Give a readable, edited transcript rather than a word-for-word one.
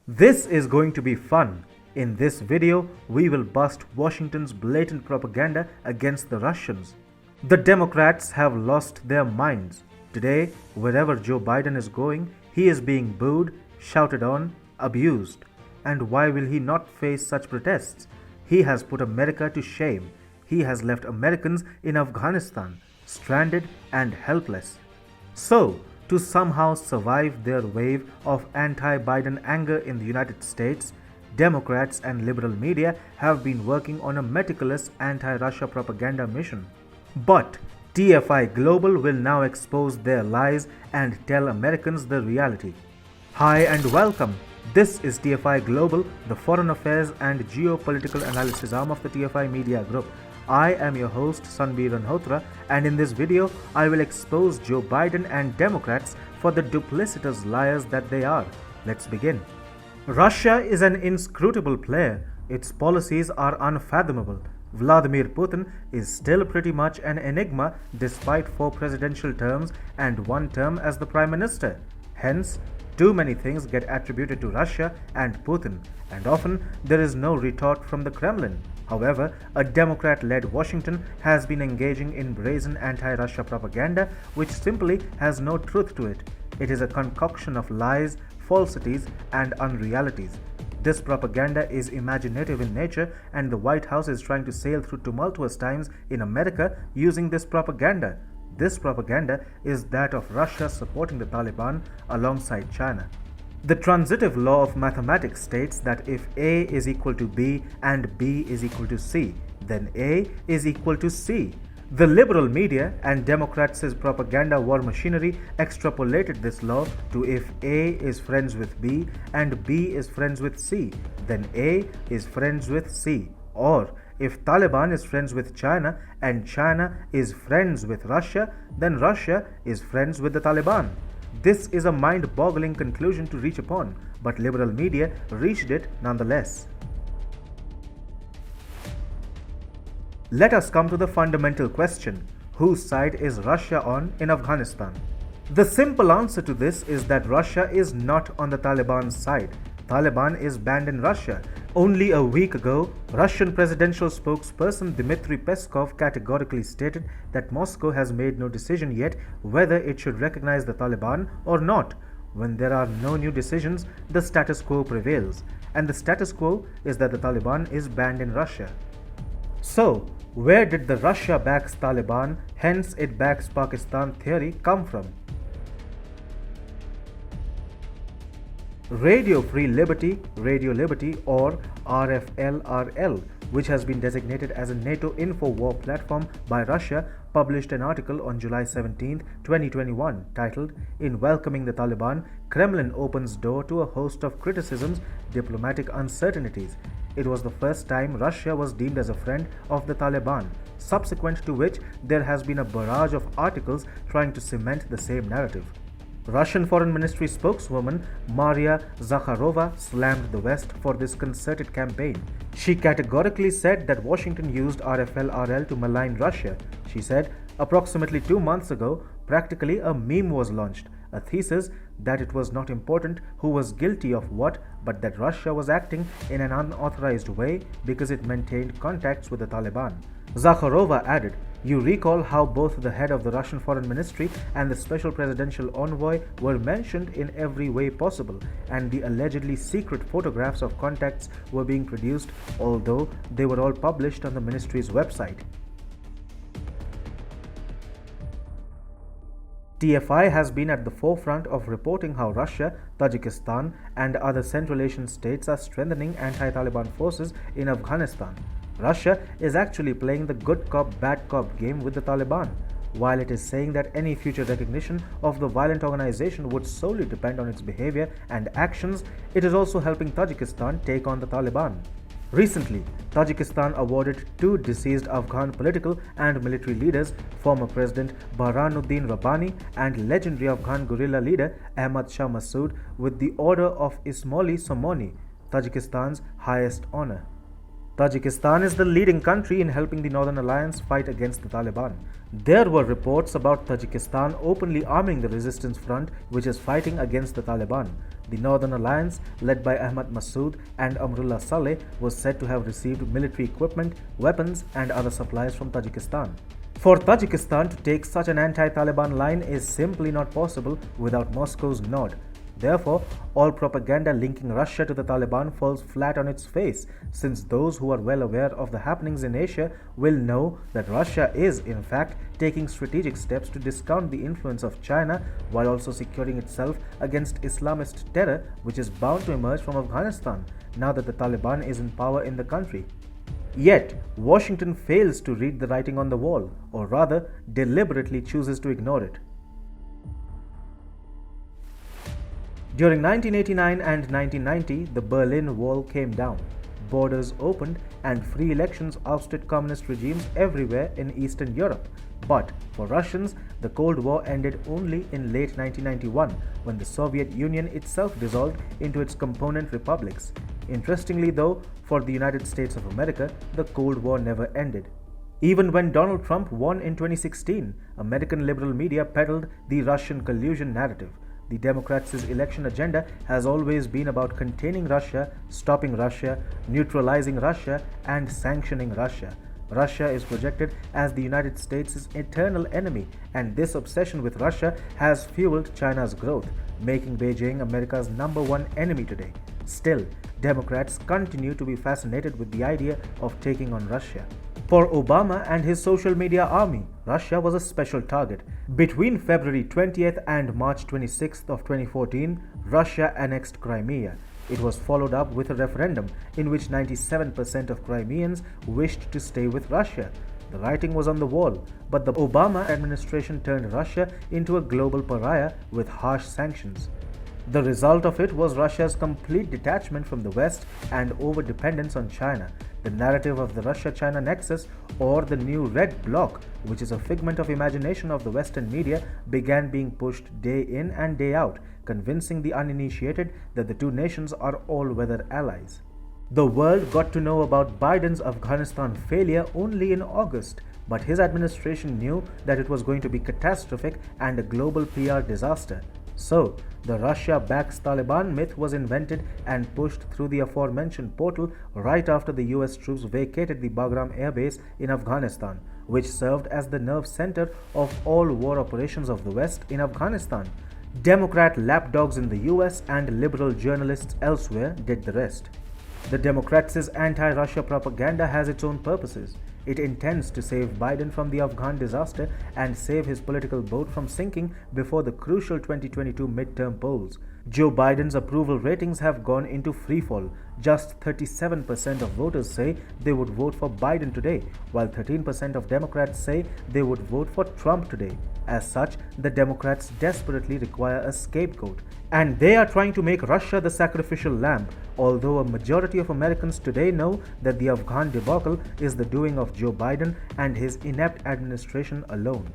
This is going to be fun. In this video, we will bust Washington's blatant propaganda against the Russians. The Democrats have lost their minds. Today, wherever Joe Biden is going, he is being booed, shouted on, abused. And why will he not face such protests? He has put America to shame. He has left Americans in Afghanistan, stranded and helpless. So, to somehow survive their wave of anti Biden anger in the United States, Democrats and liberal media have been working on a meticulous anti Russia propaganda mission. But TFI Global will now expose their lies and tell Americans the reality. Hi and welcome. This is TFI Global, the foreign affairs and geopolitical analysis arm of the TFI Media Group. I am your host Sanbir Ranhotra, and in this video I will expose Joe Biden and Democrats for the duplicitous liars that they are. Let's begin. Russia is an inscrutable player. Its policies are unfathomable. Vladimir Putin is still pretty much an enigma despite 4 presidential terms and 1 term as the Prime Minister. Hence, too many things get attributed to Russia and Putin, and often there is no retort from the Kremlin. However, a Democrat-led Washington has been engaging in brazen anti-Russia propaganda which simply has no truth to it. It is a concoction of lies, falsities, and unrealities. This propaganda is imaginative in nature, and the White House is trying to sail through tumultuous times in America using this propaganda. This propaganda is that of Russia supporting the Taliban alongside China. The transitive law of mathematics states that if A is equal to B and B is equal to C, then A is equal to C. The liberal media and Democrats' propaganda war machinery extrapolated this law to if A is friends with B and B is friends with C, then A is friends with C. Or if Taliban is friends with China and China is friends with Russia, then Russia is friends with the Taliban. This is a mind-boggling conclusion to reach upon, but liberal media reached it nonetheless. Let us come to the fundamental question: whose side is Russia on in Afghanistan? The simple answer to this is that Russia is not on the Taliban's side. Taliban is banned in Russia. Only a week ago, Russian presidential spokesperson Dmitry Peskov categorically stated that Moscow has made no decision yet whether it should recognize the Taliban or not. When there are no new decisions, the status quo prevails, and the status quo is that the Taliban is banned in Russia. So, where did the Russia backs Taliban, hence it backs Pakistan theory come from? Radio Free Liberty, or RFLRL, which has been designated as a NATO info-war platform by Russia, published an article on July 17, 2021 titled, "In Welcoming the Taliban, Kremlin Opens Door to a Host of Criticisms, Diplomatic Uncertainties." It was the first time Russia was deemed as a friend of the Taliban, subsequent to which there has been a barrage of articles trying to cement the same narrative. Russian Foreign Ministry spokeswoman Maria Zakharova slammed the West for this concerted campaign. She categorically said that Washington used RFLRL to malign Russia. She said, approximately 2 months ago, practically a meme was launched, a thesis that it was not important who was guilty of what, but that Russia was acting in an unauthorized way because it maintained contacts with the Taliban. Zakharova added, "You recall how both the head of the Russian Foreign Ministry and the special presidential envoy were mentioned in every way possible, and the allegedly secret photographs of contacts were being produced, although they were all published on the ministry's website." TFI has been at the forefront of reporting how Russia, Tajikistan, and other Central Asian states are strengthening anti-Taliban forces in Afghanistan. Russia is actually playing the good cop, bad cop game with the Taliban. While it is saying that any future recognition of the violent organization would solely depend on its behavior and actions, it is also helping Tajikistan take on the Taliban. Recently, Tajikistan awarded 2 deceased Afghan political and military leaders, former President Burhanuddin Rabbani and legendary Afghan guerrilla leader Ahmad Shah Massoud, with the Order of Ismaili Somoni, Tajikistan's highest honor. Tajikistan is the leading country in helping the Northern Alliance fight against the Taliban. There were reports about Tajikistan openly arming the resistance front which is fighting against the Taliban. The Northern Alliance, led by Ahmad Massoud and Amrullah Saleh, was said to have received military equipment, weapons, and other supplies from Tajikistan. For Tajikistan to take such an anti-Taliban line is simply not possible without Moscow's nod. Therefore, all propaganda linking Russia to the Taliban falls flat on its face, since those who are well aware of the happenings in Asia will know that Russia is, in fact, taking strategic steps to discount the influence of China while also securing itself against Islamist terror which is bound to emerge from Afghanistan now that the Taliban is in power in the country. Yet, Washington fails to read the writing on the wall, or rather, deliberately chooses to ignore it. During 1989 and 1990, the Berlin Wall came down, borders opened, and free elections ousted communist regimes everywhere in Eastern Europe. But for Russians, the Cold War ended only in late 1991, when the Soviet Union itself dissolved into its component republics. Interestingly though, for the United States of America, the Cold War never ended. Even when Donald Trump won in 2016, American liberal media peddled the Russian collusion narrative. The Democrats' election agenda has always been about containing Russia, stopping Russia, neutralizing Russia, and sanctioning Russia. Russia is projected as the United States' eternal enemy, and this obsession with Russia has fueled China's growth, making Beijing America's #1 enemy today. Still, Democrats continue to be fascinated with the idea of taking on Russia. For Obama and his social media army, Russia was a special target. Between February 20th and March 26th of 2014, Russia annexed Crimea. It was followed up with a referendum in which 97% of Crimeans wished to stay with Russia. The writing was on the wall, but the Obama administration turned Russia into a global pariah with harsh sanctions. The result of it was Russia's complete detachment from the West and overdependence on China. The narrative of the Russia-China nexus, or the new Red Bloc, which is a figment of imagination of the Western media, began being pushed day in and day out, convincing the uninitiated that the two nations are all-weather allies. The world got to know about Biden's Afghanistan failure only in August, but his administration knew that it was going to be catastrophic and a global PR disaster. So, the Russia backs Taliban myth was invented and pushed through the aforementioned portal right after the US troops vacated the Bagram Air Base in Afghanistan, which served as the nerve center of all war operations of the West in Afghanistan. Democrat lapdogs in the US and liberal journalists elsewhere did the rest. The Democrats' anti-Russia propaganda has its own purposes. It intends to save Biden from the Afghan disaster and save his political boat from sinking before the crucial 2022 midterm polls. Joe Biden's approval ratings have gone into freefall. Just 37% of voters say they would vote for Biden today, while 13% of Democrats say they would vote for Trump today. As such, the Democrats desperately require a scapegoat, and they are trying to make Russia the sacrificial lamb, although a majority of Americans today know that the Afghan debacle is the doing of Joe Biden and his inept administration alone.